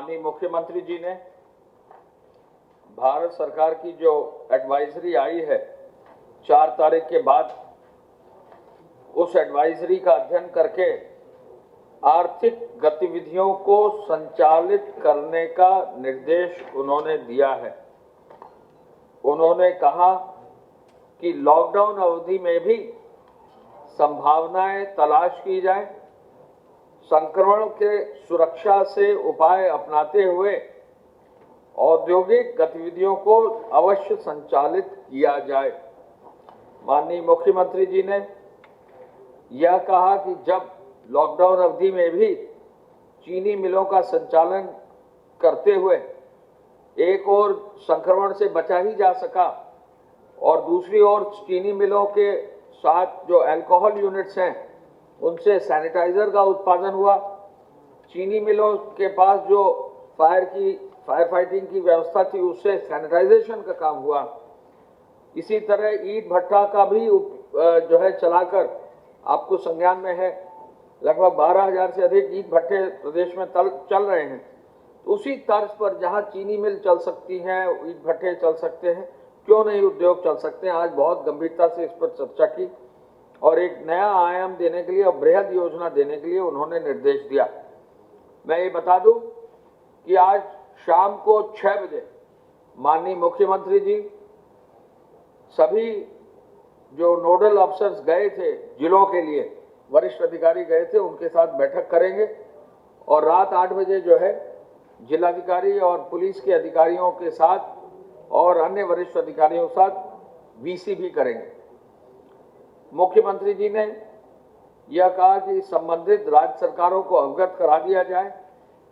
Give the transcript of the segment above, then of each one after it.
माननीय मुख्यमंत्री जी ने भारत सरकार की जो एडवाइजरी आई है 4 तारीख के बाद, उस एडवाइजरी का अध्ययन करके आर्थिक गतिविधियों को संचालित करने का निर्देश उन्होंने दिया है। उन्होंने कहा कि लॉकडाउन अवधि में भी संभावनाएं तलाश की जाए, संक्रमण के सुरक्षा से उपाय अपनाते हुए औद्योगिक गतिविधियों को अवश्य संचालित किया जाए। माननीय मुख्यमंत्री जी ने यह कहा कि जब लॉकडाउन अवधि में भी चीनी मिलों का संचालन करते हुए एक ओर संक्रमण से बचा ही जा सका और दूसरी ओर चीनी मिलों के साथ जो अल्कोहल यूनिट्स हैं उनसे सैनिटाइजर का उत्पादन हुआ, चीनी मिलों के पास जो फायर फाइटिंग की व्यवस्था थी उससे सैनिटाइजेशन का काम हुआ। इसी तरह ईंट भट्टा का भी जो है चलाकर आपको संज्ञान में है लगभग 12,000 से अधिक ईंट भट्टे प्रदेश में चल रहे हैं। उसी तर्ज पर जहां चीनी मिल चल सकती हैं, ईंट भट्टे चल सकते हैं, क्यों नहीं उद्योग चल सकते हैं। आज बहुत गंभीरता से इस पर चर्चा की और एक नया आयाम देने के लिए और बृहद योजना देने के लिए उन्होंने निर्देश दिया। मैं ये बता दूं कि आज शाम को 6 बजे माननीय मुख्यमंत्री जी सभी जो नोडल अफसर्स गए थे जिलों के लिए, वरिष्ठ अधिकारी गए थे, उनके साथ बैठक करेंगे और रात 8 बजे जो है जिलाधिकारी और पुलिस के अधिकारियों के साथ और अन्य वरिष्ठ अधिकारियों के साथ वीसी भी करेंगे। मुख्यमंत्री जी ने यह कहा कि संबंधित राज्य सरकारों को अवगत करा दिया जाए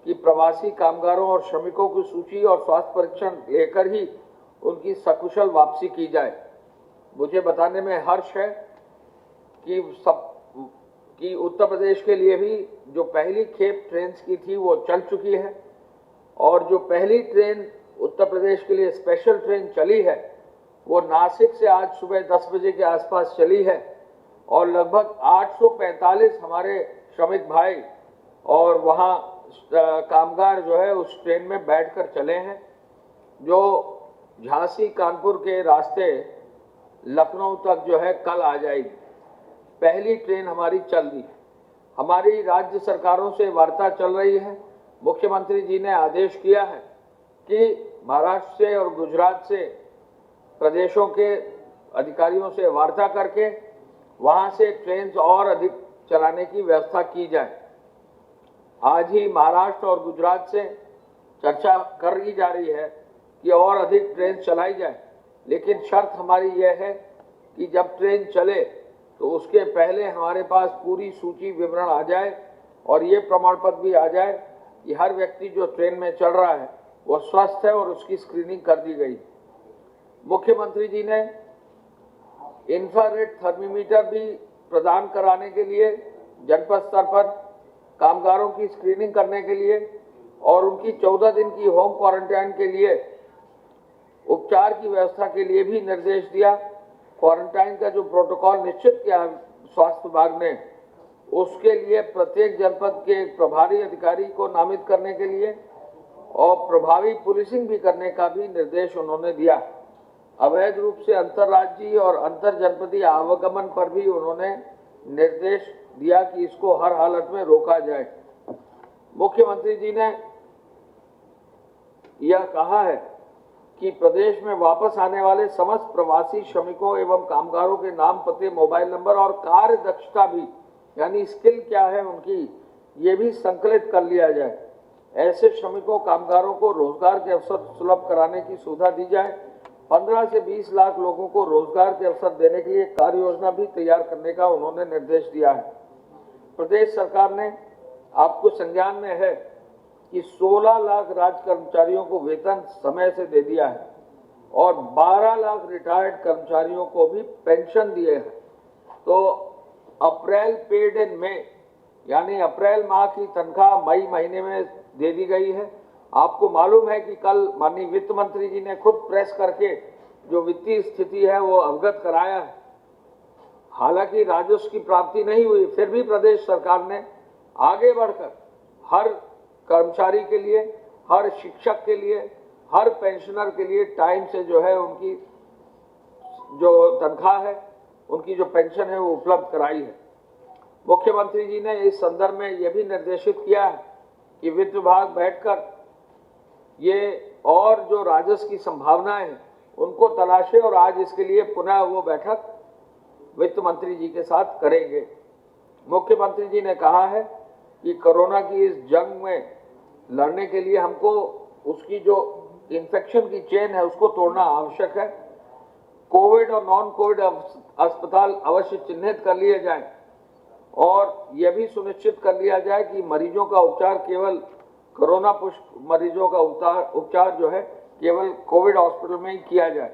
कि प्रवासी कामगारों और श्रमिकों की सूची और स्वास्थ्य परीक्षण लेकर ही उनकी सकुशल वापसी की जाए। मुझे बताने में हर्ष है कि उत्तर प्रदेश के लिए भी जो पहली खेप ट्रेन की थी वो चल चुकी है और जो पहली ट्रेन उत्तर प्रदेश के लिए स्पेशल ट्रेन चली है वो नासिक से आज सुबह 10 बजे के आसपास चली है और लगभग 845 हमारे श्रमिक भाई और वहाँ कामगार जो है उस ट्रेन में बैठकर चले हैं, जो झांसी कानपुर के रास्ते लखनऊ तक जो है कल आ जाएगी। पहली ट्रेन हमारी चल दी। हमारी राज्य सरकारों से वार्ता चल रही है। मुख्यमंत्री जी ने आदेश किया है कि महाराष्ट्र से और गुजरात से प्रदेशों के अधिकारियों से वार्ता करके वहां से ट्रेन और अधिक चलाने की व्यवस्था की जाए। आज ही महाराष्ट्र और गुजरात से चर्चा कर ही जा रही है कि और अधिक ट्रेन चलाई जाए, लेकिन शर्त हमारी यह है कि जब ट्रेन चले तो उसके पहले हमारे पास पूरी सूची विवरण आ जाए और ये प्रमाण पत्र भी आ जाए कि हर व्यक्ति जो ट्रेन में चल रहा है वो स्वस्थ है और उसकी स्क्रीनिंग कर दी गई। मुख्यमंत्री जी ने इंफ्रारेड थर्मीमीटर भी प्रदान कराने के लिए जनपद स्तर पर कामगारों की स्क्रीनिंग करने के लिए और उनकी 14 दिन की होम क्वारंटाइन के लिए उपचार की व्यवस्था के लिए भी निर्देश दिया। क्वारंटाइन का जो प्रोटोकॉल निश्चित किया स्वास्थ्य विभाग ने, उसके लिए प्रत्येक जनपद के एक प्रभारी अधिकारी को नामित करने के लिए और प्रभावी पुलिसिंग भी करने का भी निर्देश उन्होंने दिया। अवैध रूप से अंतर्राज्यीय और अंतर जनपदीय आवागमन पर भी उन्होंने निर्देश दिया कि इसको हर हालत में रोका जाए। मुख्यमंत्री जी ने यह कहा है कि प्रदेश में वापस आने वाले समस्त प्रवासी श्रमिकों एवं कामगारों के नाम, पते, मोबाइल नंबर और कार्य दक्षता भी, यानी स्किल क्या है उनकी, ये भी संकलित कर लिया जाए। ऐसे श्रमिकों कामगारों को रोजगार के अवसर सुलभ कराने की सुविधा दी जाए। 15 से 20 लाख लोगों को रोजगार के अवसर देने के लिए कार्य योजना भी तैयार करने का उन्होंने निर्देश दिया है। प्रदेश सरकार ने, आपको संज्ञान में है कि 16 लाख राज्य कर्मचारियों को वेतन समय से दे दिया है और 12 लाख रिटायर्ड कर्मचारियों को भी पेंशन दिए हैं। तो अप्रैल पेड इन मई, यानी अप्रैल माह की तनख्वाह मई महीने में दे दी गई है। आपको मालूम है कि कल माननीय वित्त मंत्री जी ने खुद प्रेस करके जो वित्तीय स्थिति है वो अवगत कराया है। हालांकि राजस्व की प्राप्ति नहीं हुई, फिर भी प्रदेश सरकार ने आगे बढ़कर हर कर्मचारी के लिए हर शिक्षक के लिए, हर पेंशनर के लिए टाइम से जो है उनकी जो तनख्वाह है, उनकी जो पेंशन है वो उपलब्ध कराई है। मुख्यमंत्री जी ने इस संदर्भ में यह भी निर्देशित किया है कि वित्त विभाग बैठकर ये और जो राजस्व की संभावनाएं हैं उनको तलाशे और आज इसके लिए पुनः वो बैठक वित्त मंत्री जी के साथ करेंगे। मुख्यमंत्री जी ने कहा है कि कोरोना की इस जंग में लड़ने के लिए हमको उसकी जो इन्फेक्शन की चेन है उसको तोड़ना आवश्यक है। कोविड और नॉन कोविड अस्पताल अवश्य चिन्हित कर लिए जाएं और यह भी सुनिश्चित कर लिया जाए कि मरीजों का उपचार केवल कोरोना पुष्ट मरीजों का उपचार जो है केवल कोविड हॉस्पिटल में ही किया जाए,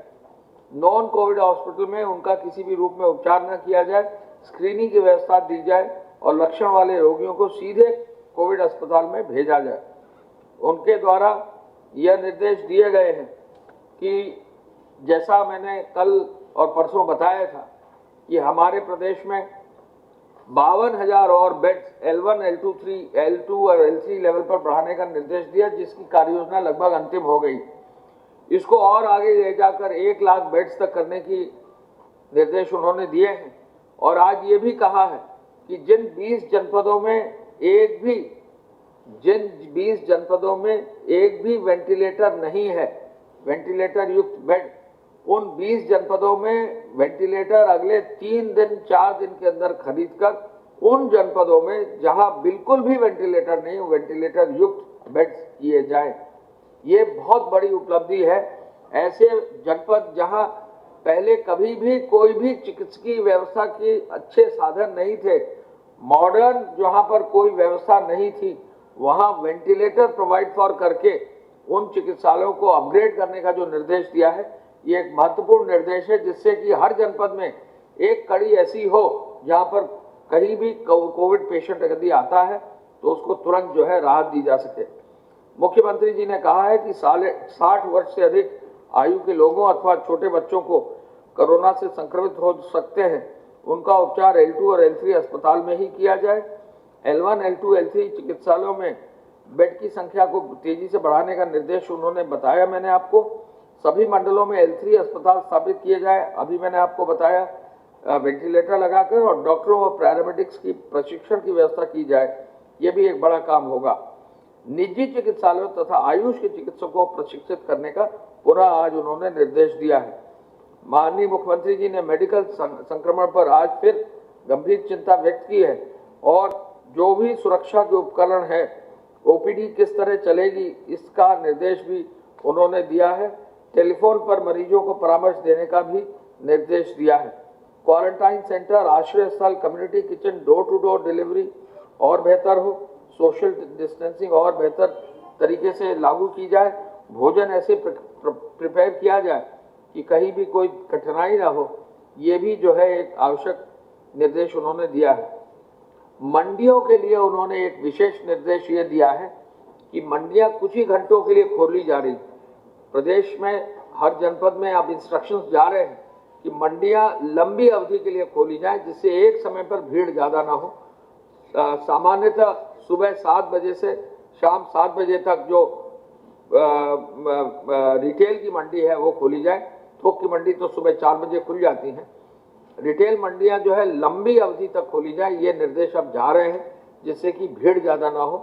नॉन कोविड हॉस्पिटल में उनका किसी भी रूप में उपचार न किया जाए। स्क्रीनिंग की व्यवस्था दी जाए और लक्षण वाले रोगियों को सीधे कोविड अस्पताल में भेजा जाए। उनके द्वारा यह निर्देश दिए गए हैं कि जैसा मैंने कल और परसों बताया था कि हमारे प्रदेश में 52,000 और बेड्स L1, L2 और L3 लेवल पर बढ़ाने का निर्देश दिया, जिसकी कार्ययोजना लगभग अंतिम हो गई। इसको और आगे ले जाकर 1 लाख बेड्स तक करने की निर्देश उन्होंने दिए हैं और आज ये भी कहा है कि जिन 20 जनपदों में एक भी वेंटिलेटर नहीं है, वेंटिलेटर युक्त बेड, उन 20 जनपदों में वेंटिलेटर अगले 3-4 दिन के अंदर खरीदकर उन जनपदों में जहां बिल्कुल भी वेंटिलेटर नहीं, वेंटिलेटर युक्त बेड्स किए जाएं। ये बहुत बड़ी उपलब्धि है। ऐसे जनपद जहां पहले कभी भी कोई भी चिकित्सकीय व्यवस्था की अच्छे साधन नहीं थे, मॉडर्न जहां पर कोई व्यवस्था नहीं थी, वहां वेंटिलेटर प्रोवाइड फॉर करके उन चिकित्सालयों को अपग्रेड करने का जो निर्देश दिया है, ये एक महत्वपूर्ण निर्देश है, जिससे कि हर जनपद में एक कड़ी ऐसी हो जहां पर कहीं भी कोविड पेशेंट यदि आता है तो उसको तुरंत जो है राहत दी जा सके। मुख्यमंत्री जी ने कहा है कि 60 वर्ष से अधिक आयु के लोगों अथवा छोटे बच्चों को कोरोना से संक्रमित हो सकते हैं, उनका उपचार L2 और L3 अस्पताल में ही किया जाए। L1, L2, L3 चिकित्सालयों में बेड की संख्या को तेजी से बढ़ाने का निर्देश उन्होंने बताया। मैंने आपको सभी मंडलों में L3 अस्पताल स्थापित किए जाए, अभी मैंने आपको बताया, वेंटिलेटर लगाकर, और डॉक्टरों और पैरामेडिक्स की प्रशिक्षण की व्यवस्था की जाए। ये भी एक बड़ा काम होगा। निजी चिकित्सालयों तथा आयुष के चिकित्सकों को प्रशिक्षित करने का पूरा आज उन्होंने निर्देश दिया है। माननीय मुख्यमंत्री जी ने मेडिकल संक्रमण पर आज फिर गंभीर चिंता व्यक्त की है और जो भी सुरक्षा के उपकरण है, ओपीडी किस तरह चलेगी, इसका निर्देश भी उन्होंने दिया है। टेलीफोन पर मरीजों को परामर्श देने का भी निर्देश दिया है। क्वारंटाइन सेंटर, आश्रय स्थल, community kitchen, door to door delivery और बेहतर हो, सोशल डिस्टेंसिंग और बेहतर तरीके से लागू की जाए, भोजन ऐसे प्रिपेयर किया जाए कि कहीं भी कोई कठिनाई ना हो, ये भी जो है एक आवश्यक निर्देश उन्होंने दिया है। मंडियों के लिए उन्होंने एक विशेष निर्देश ये दिया है कि मंडियां कुछ ही घंटों के लिए खोली जा रही। प्रदेश में हर जनपद में अब इंस्ट्रक्शंस जा रहे हैं कि मंडियां लंबी अवधि के लिए खोली जाए, जिससे एक समय पर भीड़ ज़्यादा ना हो। सामान्यतः सुबह 7 बजे से शाम 7 बजे तक जो रिटेल की मंडी है वो खोली जाए। थोक की मंडी तो सुबह 4 बजे खुल जाती हैं। रिटेल मंडियां जो है लंबी अवधि तक खोली जाए, ये निर्देश अब जा रहे हैं, जिससे कि भीड़ ज़्यादा ना हो।